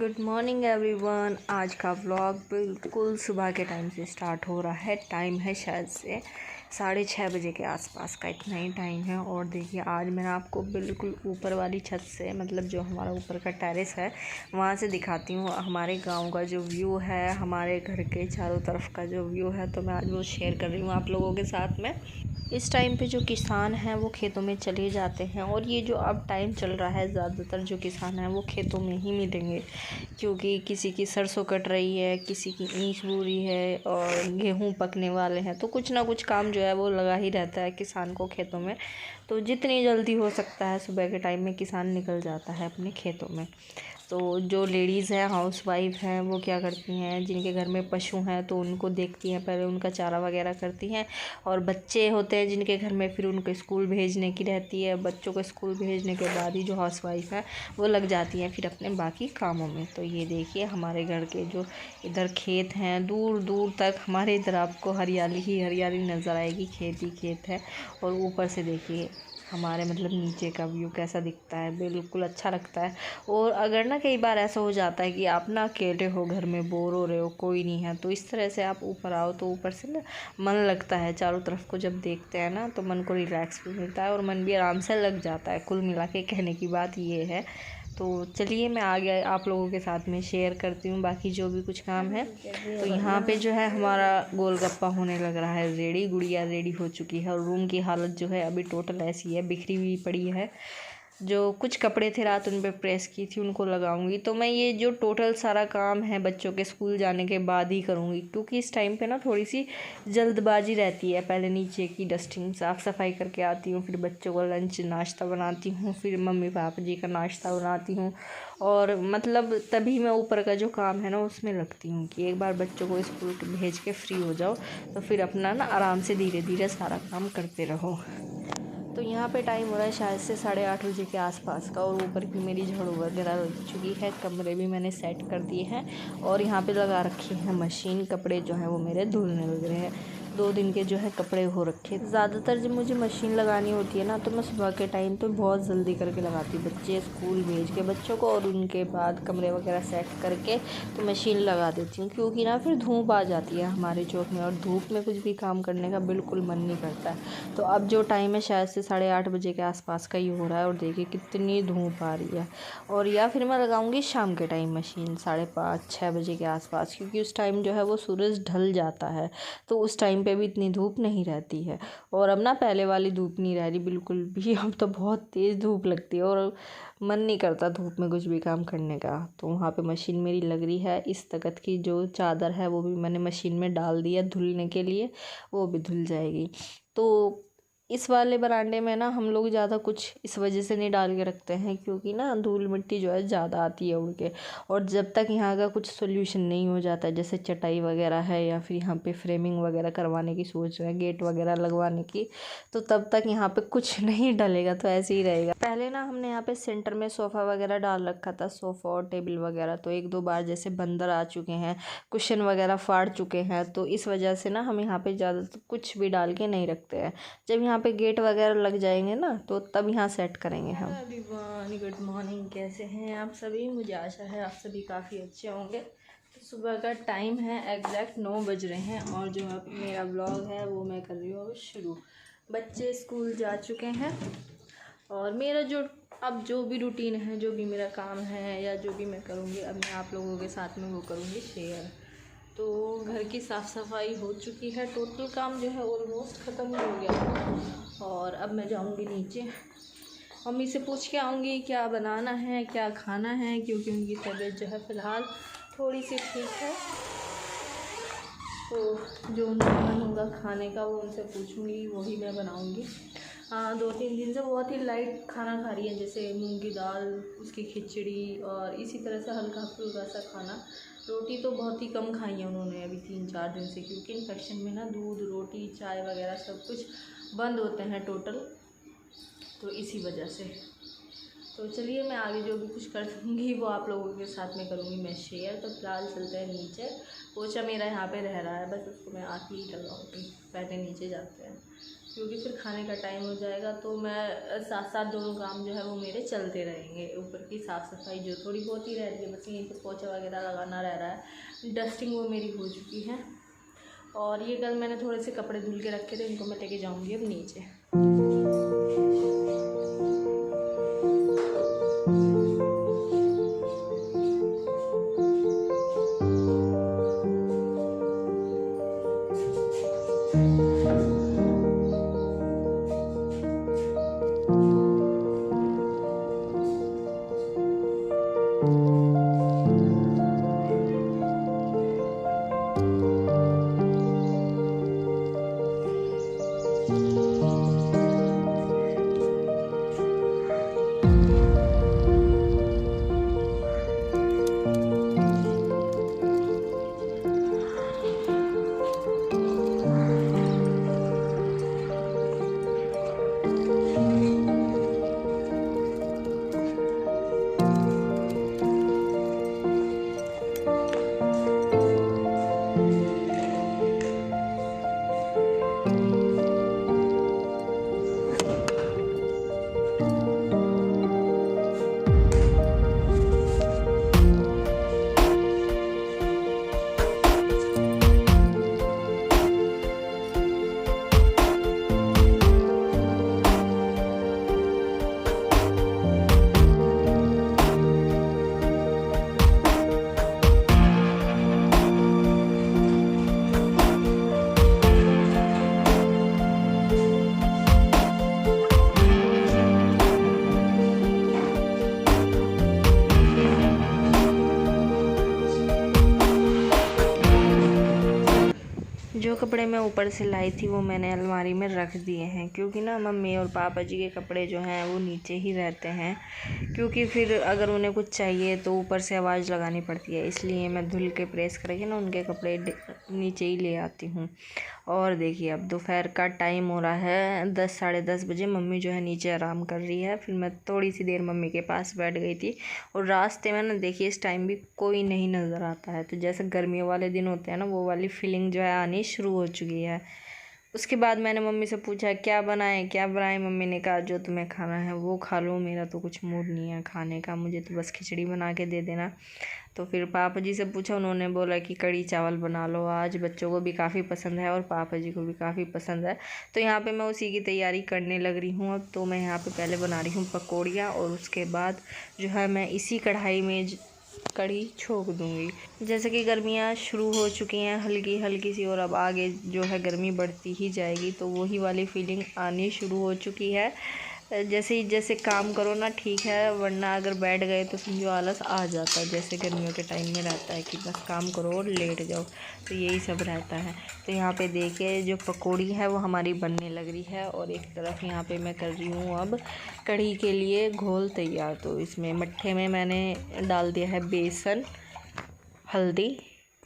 Good morning everyone. आज का vlog बिल्कुल सुबह के टाइम से स्टार्ट हो रहा है। टाइम है शायद से 6:30 बजे के आसपास का, इतना ही टाइम है। और देखिए आज मैं आपको बिल्कुल ऊपर वाली छत से, मतलब जो हमारा ऊपर का टेरेस है वहाँ से दिखाती हूँ हमारे गांव का जो व्यू है, हमारे घर के चारों तरफ का जो व्यू है। तो मैं आज वो शेयर कर रही हूँ आप लोगों के साथ में। इस टाइम पे जो किसान हैं वो खेतों में चले जाते हैं, और ये जो अब टाइम चल रहा है ज़्यादातर जो किसान हैं वो खेतों में ही मिलेंगे, क्योंकि किसी की सरसों कट रही है, किसी की ईंख बो रही है और गेहूं पकने वाले हैं। तो कुछ ना कुछ काम जो है वो लगा ही रहता है किसान को खेतों में। तो जितनी जल्दी हो सकता है सुबह के टाइम में किसान निकल जाता है अपने खेतों में। तो जो लेडीज़ हैं, हाउसवाइफ हैं, वो क्या करती हैं, जिनके घर में पशु हैं तो उनको देखती हैं, पहले उनका चारा वगैरह करती हैं। और बच्चे होते हैं जिनके घर में, फिर उनको स्कूल भेजने की रहती है। बच्चों को स्कूल भेजने के बाद ही जो हाउसवाइफ है वो लग जाती हैं फिर अपने बाकी कामों में। तो ये देखिए हमारे घर के जो इधर खेत हैं, दूर दूर तक हमारे इधर आपको हरियाली ही हरियाली नज़र आएगी, खेत ही खेत है। और ऊपर से देखिए हमारे मतलब नीचे का व्यू कैसा दिखता है, बिल्कुल अच्छा लगता है। और अगर ना कई बार ऐसा हो जाता है कि आप ना अकेले हो, घर में बोर हो रहे हो, कोई नहीं है, तो इस तरह से आप ऊपर आओ तो ऊपर से ना मन लगता है। चारों तरफ को जब देखते हैं ना तो मन को रिलैक्स भी मिलता है और मन भी आराम से लग जाता है। कुल मिला के कहने की बात ये है। तो चलिए मैं आगे आप लोगों के साथ में शेयर करती हूँ बाकी जो भी कुछ काम है। तो यहाँ पे जो है हमारा गोलगप्पा होने लग रहा है रेडी, गुड़िया रेडी हो चुकी है। और रूम की हालत जो है अभी टोटल ऐसी है, बिखरी हुई पड़ी है। जो कुछ कपड़े थे रात उन पे प्रेस की थी, उनको लगाऊंगी। तो मैं ये जो टोटल सारा काम है बच्चों के स्कूल जाने के बाद ही करूँगी, क्योंकि इस टाइम पे ना थोड़ी सी जल्दबाजी रहती है। पहले नीचे की डस्टिंग साफ़ सफाई करके आती हूँ, फिर बच्चों को लंच नाश्ता बनाती हूँ, फिर मम्मी पापा जी का नाश्ता बनाती हूँ। और मतलब तभी मैं ऊपर का जो काम है ना उसमें लगती हूँ कि एक बार बच्चों को स्कूल भेज के फ्री हो जाओ तो फिर अपना ना आराम से धीरे धीरे सारा काम करते रहो। तो यहाँ पे टाइम हो रहा है शायद से 8:30 बजे के आसपास का। और ऊपर की मेरी झाड़ू वगैरह लग चुकी है, कमरे भी मैंने सेट कर दिए हैं। और यहाँ पे लगा रखी है मशीन, कपड़े जो हैं वो मेरे धुलने लग रहे हैं। 2 दिन के जो है कपड़े हो रखे। ज़्यादातर जब मुझे मशीन लगानी होती है ना तो मैं सुबह के टाइम तो बहुत जल्दी करके लगाती हूँ, बच्चे स्कूल भेज के बच्चों को, और उनके बाद कमरे वगैरह सेट करके तो मशीन लगा देती हूँ। क्योंकि ना फिर धूप आ जाती है हमारे चौक में, और धूप में कुछ भी काम करने का बिल्कुल मन नहीं करता है। तो अब जो टाइम है शायद से 8:30 बजे के आसपास का ही हो रहा है, और देखिए कितनी धूप आ रही है। और या फिर मैं लगाऊंगी शाम के टाइम मशीन 5:30-6 बजे के आसपास, क्योंकि उस टाइम जो है वो सूरज ढल जाता है, तो उस टाइम पे भी इतनी धूप नहीं रहती है। और अब ना पहले वाली धूप नहीं रह रही बिल्कुल भी, अब तो बहुत तेज़ धूप लगती है और मन नहीं करता धूप में कुछ भी काम करने का। तो वहाँ पे मशीन मेरी लग रही है। इस तख्त की जो चादर है वो भी मैंने मशीन में डाल दी है धुलने के लिए, वो भी धुल जाएगी। तो इस वाले बरांडे में ना हम लोग ज़्यादा कुछ इस वजह से नहीं डाल के रखते हैं, क्योंकि ना धूल मिट्टी जो है ज़्यादा आती है उड़ के। और जब तक यहाँ का कुछ सोल्यूशन नहीं हो जाता, जैसे चटाई वगैरह है या फिर यहाँ पे फ्रेमिंग वगैरह करवाने की सोच रहे हैं, गेट वगैरह लगवाने की, तो तब तक यहाँ पे कुछ नहीं डलेगा, तो ऐसे ही रहेगा। पहले ना हमने यहाँ पे सेंटर में सोफ़ा वगैरह डाल रखा था, सोफ़ा और टेबल वगैरह। तो 1-2 बार जैसे बंदर आ चुके हैं, कुशन वगैरह फाड़ चुके हैं, तो इस वजह से ना हम यहाँ पे ज़्यादा कुछ भी डाल के नहीं रखते हैं। जब यहाँ पे गेट वगैरह लग जाएंगे ना तो तब यहाँ सेट करेंगे हम। एवरीवन गुड मॉर्निंग, कैसे हैं आप सभी? मुझे आशा है आप सभी काफ़ी अच्छे होंगे। तो सुबह का टाइम है, एग्जैक्ट 9 बज रहे हैं, और जो अब मेरा ब्लॉग है वो मैं कर रही हूँ शुरू। बच्चे स्कूल जा चुके हैं, और मेरा जो भी रूटीन है, जो भी मेरा काम है या जो भी मैं करूँगी, अब मैं आप लोगों के साथ में वो करूँगी शेयर। तो घर की साफ़ सफाई हो चुकी है, टोटल काम जो है ऑलमोस्ट ख़त्म हो गया। और अब मैं जाऊंगी नीचे, मम्मी से पूछ के आऊँगी क्या बनाना है, क्या खाना है, क्योंकि उनकी तबीयत जो है फ़िलहाल थोड़ी सी ठीक है। तो जो उनका मन होगा खाने का वो उनसे पूछूंगी, वही मैं बनाऊंगी। 2-3 दिन से बहुत ही लाइट खाना खा रही है, जैसे मूंग की दाल, उसकी खिचड़ी, और इसी तरह से हल्का फुल्का सा खाना। रोटी तो बहुत ही कम खाई है उन्होंने अभी 3-4 दिन से, क्योंकि इन्फेक्शन में ना दूध, रोटी, चाय वगैरह सब कुछ बंद होते हैं टोटल, तो इसी वजह से। तो चलिए मैं आगे जो भी कुछ कर दूँगी वो आप लोगों के साथ में करूँगी मैं शेयर। तो फिलहाल चलते हैं नीचे, पोछा मेरा यहाँ पे रह रहा है, बस उसको मैं आके ही लगाऊँगी। पहले नीचे जाते हैं। क्योंकि फिर खाने का टाइम हो जाएगा। तो मैं साथ साथ दोनों काम जो है वो मेरे चलते रहेंगे। ऊपर की साफ़ सफाई जो थोड़ी बहुत ही रह रही है, बस यहीं पर पोछा वगैरह लगाना रह रहा है। डस्टिंग वो मेरी हो चुकी है। और ये कल मैंने थोड़े से कपड़े धुल के रखे थे, इनको मैं लेके जाऊँगी अब नीचे। जो कपड़े मैं ऊपर से लाई थी वो मैंने अलमारी में रख दिए हैं, क्योंकि ना मम्मी और पापा जी के कपड़े जो हैं वो नीचे ही रहते हैं, क्योंकि फिर अगर उन्हें कुछ चाहिए तो ऊपर से आवाज़ लगानी पड़ती है। इसलिए मैं धुल के प्रेस करके ना उनके कपड़े नीचे ही ले आती हूँ। और देखिए अब दोपहर का टाइम हो रहा है 10 साढ़े 10 बजे। मम्मी जो है नीचे आराम कर रही है। फिर मैं थोड़ी सी देर मम्मी के पास बैठ गई थी। और रास्ते में ना देखिए इस टाइम भी कोई नहीं नज़र आता है। तो जैसे गर्मियों वाले दिन होते हैं ना, वो वाली फीलिंग जो है आनी शुरू हो चुकी है। उसके बाद मैंने मम्मी से पूछा क्या बनाएं क्या बनाएं। मम्मी ने कहा जो तुम्हें खाना है वो खा लो, मेरा तो कुछ मूड नहीं है खाने का, मुझे तो बस खिचड़ी बना के दे देना। तो फिर पापा जी से पूछा, उन्होंने बोला कि कढ़ी चावल बना लो, आज बच्चों को भी काफ़ी पसंद है और पापा जी को भी काफ़ी पसंद है। तो यहाँ पे मैं उसी की तैयारी करने लग रही हूँ। अब तो मैं यहाँ पे पहले बना रही हूँ पकौड़ियाँ, और उसके बाद जो है मैं इसी कढ़ाई में कढ़ी छोंक दूंगी। जैसे कि गर्मियाँ शुरू हो चुकी हैं हल्की हल्की सी, और अब आगे जो है गर्मी बढ़ती ही जाएगी, तो वही वाली फीलिंग आनी शुरू हो चुकी है। जैसे काम करो ना ठीक है, वरना अगर बैठ गए तो समझो आलस आ जाता है। जैसे गर्मियों के टाइम में रहता है कि बस काम करो और लेट जाओ, तो यही सब रहता है। तो यहाँ पे देखिए जो पकौड़ी है वो हमारी बनने लग रही है, और एक तरफ यहाँ पे मैं कर रही हूँ अब कढ़ी के लिए घोल तैयार। तो इसमें मट्ठे में मैंने डाल दिया है बेसन, हल्दी,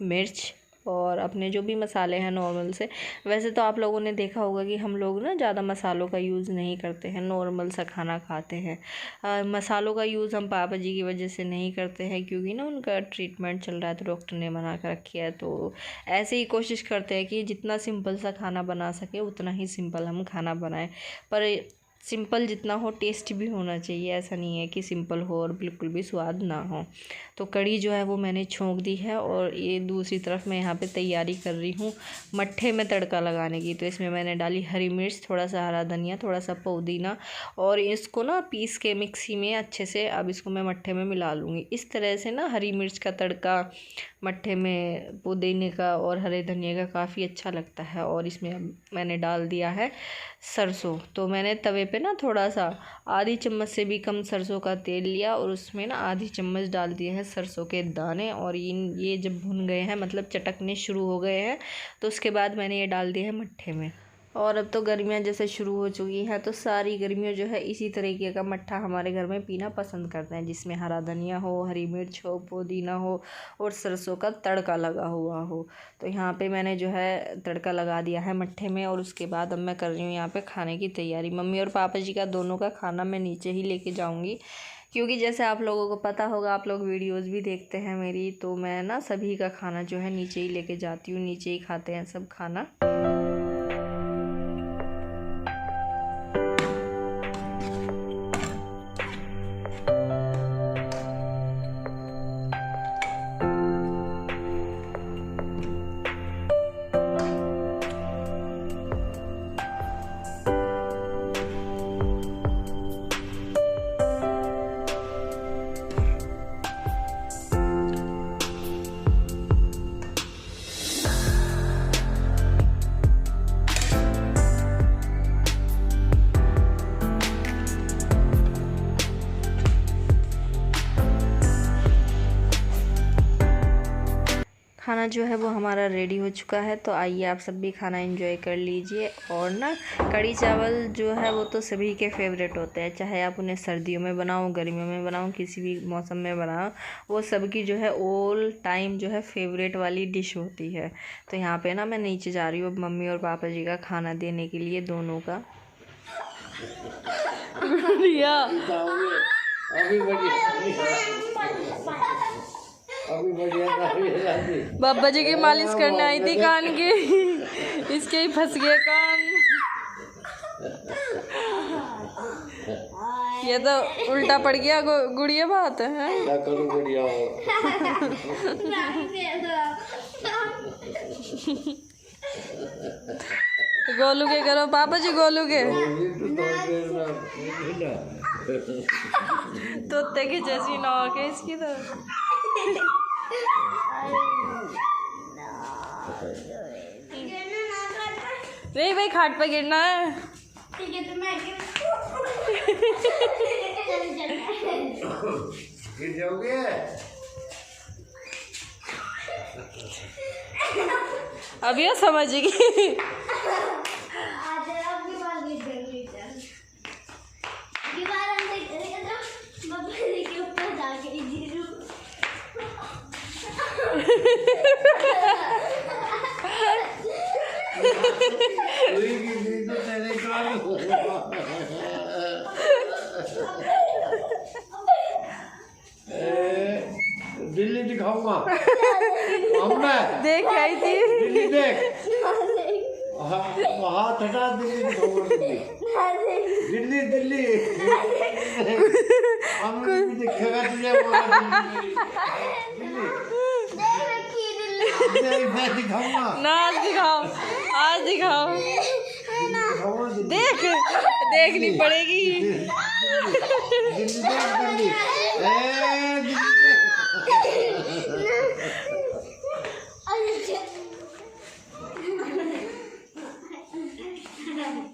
मिर्च और अपने जो भी मसाले हैं नॉर्मल से। वैसे तो आप लोगों ने देखा होगा कि हम लोग ना ज़्यादा मसालों का यूज़ नहीं करते हैं, नॉर्मल सा खाना खाते हैं। मसालों का यूज़ हम पापा जी की वजह से नहीं करते हैं, क्योंकि ना उनका ट्रीटमेंट चल रहा है तो डॉक्टर ने मना कर रखी है। तो ऐसे ही कोशिश करते हैं कि जितना सिंपल सा खाना बना सके उतना ही सिंपल हम खाना बनाएं। पर सिंपल जितना हो टेस्ट भी होना चाहिए, ऐसा नहीं है कि सिंपल हो और बिल्कुल भी स्वाद ना हो। तो कढ़ी जो है वो मैंने छोंक दी है, और ये दूसरी तरफ मैं यहाँ पे तैयारी कर रही हूँ मट्ठे में तड़का लगाने की। तो इसमें मैंने डाली हरी मिर्च, थोड़ा सा हरा धनिया, थोड़ा सा पुदीना, और इसको ना पीस के मिक्सी में अच्छे से अब इसको मैं मट्ठे में मिला लूँगी। इस तरह से ना हरी मिर्च का तड़का मट्ठे में पुदीने का और हरे धनिया का काफ़ी अच्छा लगता है। और इसमें अब मैंने डाल दिया है सरसों। तो मैंने तवे पे ना थोड़ा सा आधी चम्मच से भी कम सरसों का तेल लिया, और उसमें ना आधी चम्मच डाल दिए हैं सरसों के दाने। और ये जब भुन गए हैं, मतलब चटकने शुरू हो गए हैं, तो उसके बाद मैंने ये डाल दिए हैं मट्ठे में। और अब तो गर्मियाँ जैसे शुरू हो चुकी हैं, तो सारी गर्मियों जो है इसी तरीके का मट्ठा हमारे घर में पीना पसंद करते हैं, जिसमें हरा धनिया हो, हरी मिर्च हो, पुदीना हो और सरसों का तड़का लगा हुआ हो। तो यहाँ पे मैंने जो है तड़का लगा दिया है मट्ठे में, और उसके बाद अब मैं कर रही हूँ यहाँ पे खाने की तैयारी। मम्मी और पापा जी का दोनों का खाना मैं नीचे ही लेके जाऊँगी, क्योंकि जैसे आप लोगों को पता होगा, आप लोग वीडियोज़ भी देखते हैं मेरी, तो मैं ना सभी का खाना जो है नीचे ही लेके जाती हूँ, नीचे ही खाते हैं सब खाना। खाना जो है वो हमारा रेडी हो चुका है, तो आइए आप सब भी खाना एंजॉय कर लीजिए। और ना कढ़ी चावल जो है वो तो सभी के फेवरेट होते हैं, चाहे आप उन्हें सर्दियों में बनाओ, गर्मियों में बनाओ, किसी भी मौसम में बनाओ, वो सबकी जो है ऑल टाइम जो है फेवरेट वाली डिश होती है। तो यहाँ पे ना मैं नीचे जा रही हूँ मम्मी और पापा जी का खाना देने के लिए, दोनों का। बाबा जी की मालिश करने आई थी कान की, इसके ही फंस गया कान। ये तो उल्टा पड़ गया गुड़िया बात है। क्या करूं गुड़िया गोलू के करो पापा जी, गोलू के तोते की जैसी नौक है इसकी तो। नहीं भाई खाट पे गिरना है। ठीक है तो मैं गिर जाओगे। अभी ये समझेगी। दिल्ली दिखाऊंगा। देख आई थी दिल्ली, देख हाथ हटा, दिल्ली दिखाऊंगा। दिल्ली दिल्ली हम दिखेगा तुझे। मैं दिखाऊंगा ना, आज दिखाओ, आज दिखाओ। देख देखनी पड़ेगी। दिल्ली देख, दिल्ली